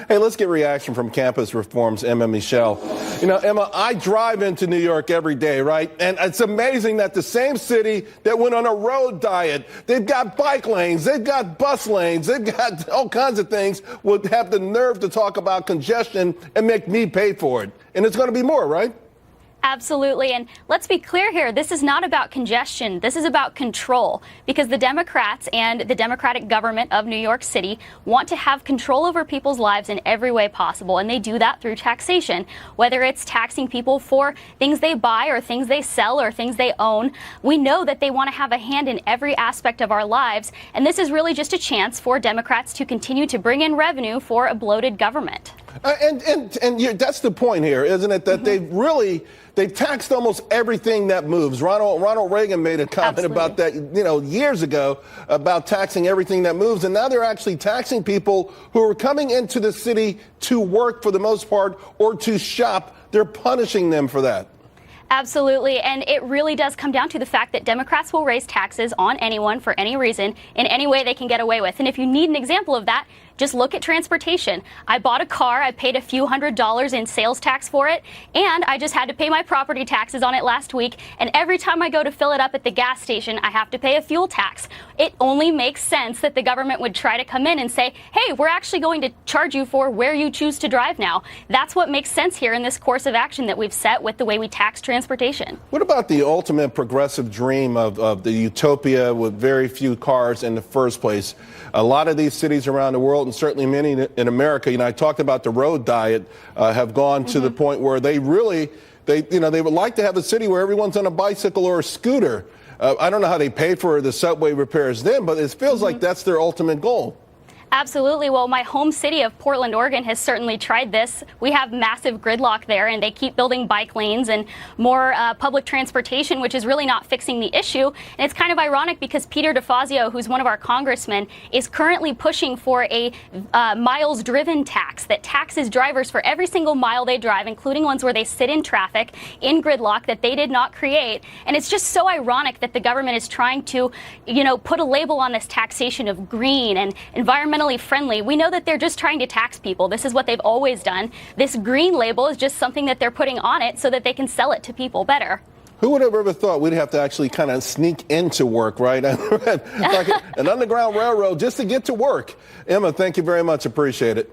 Hey, let's get reaction from Campus Reform's Emma Meshell. You know, Emma, I drive into New York every day, right? And it's amazing that the same city that went on a road diet, they've got bike lanes, they've got bus lanes, they've got all kinds of things, would have the nerve to talk about congestion and make me pay for it. And it's going to be more, right? Absolutely. And let's be clear here. This is not about congestion. This is about control, because the Democrats and the Democratic government of New York City want to have control over people's lives in every way possible. And they do that through taxation, whether it's taxing people for things they buy or things they sell or things they own. We know that they want to have a hand in every aspect of our lives. And this is really just a chance for Democrats to continue to bring in revenue for a bloated government. That's the point here, isn't it? That they've taxed almost everything that moves. Ronald Reagan made a comment about that, years ago, about taxing everything that moves. And now they're actually taxing people who are coming into the city to work for the most part or to shop. They're punishing them for that. Absolutely. And it really does come down to the fact that Democrats will raise taxes on anyone for any reason in any way they can get away with. And if you need an example of that, just look at transportation. I bought a car, I paid a few $100s in sales tax for it, and I just had to pay my property taxes on it last week. And every time I go to fill it up at the gas station, I have to pay a fuel tax. It only makes sense that the government would try to come in and say, hey, we're actually going to charge you for where you choose to drive now. That's what makes sense here in this course of action that we've set with the way we tax transportation. What about the ultimate progressive dream of the utopia with very few cars in the first place? A lot of these cities around the world, and certainly many in America, I talked about the road diet, have gone to the point where they would like to have a city where everyone's on a bicycle or a scooter. I don't know how they pay for the subway repairs then, but it feels like that's their ultimate goal. Absolutely. Well, my home city of Portland, Oregon has certainly tried this. We have massive gridlock there, and they keep building bike lanes and more public transportation, which is really not fixing the issue. And it's kind of ironic because Peter DeFazio, who's one of our congressmen, is currently pushing for a miles driven tax that taxes drivers for every single mile they drive, including ones where they sit in traffic in gridlock that they did not create. And it's just so ironic that the government is trying to, put a label on this taxation of green and environmental friendly. We know that they're just trying to tax people. This is what they've always done. This green label is just something that they're putting on it so that they can sell it to people better. Who would have ever thought we'd have to actually kind of sneak into work, right? Like an underground railroad just to get to work. Emma, thank you very much. Appreciate it.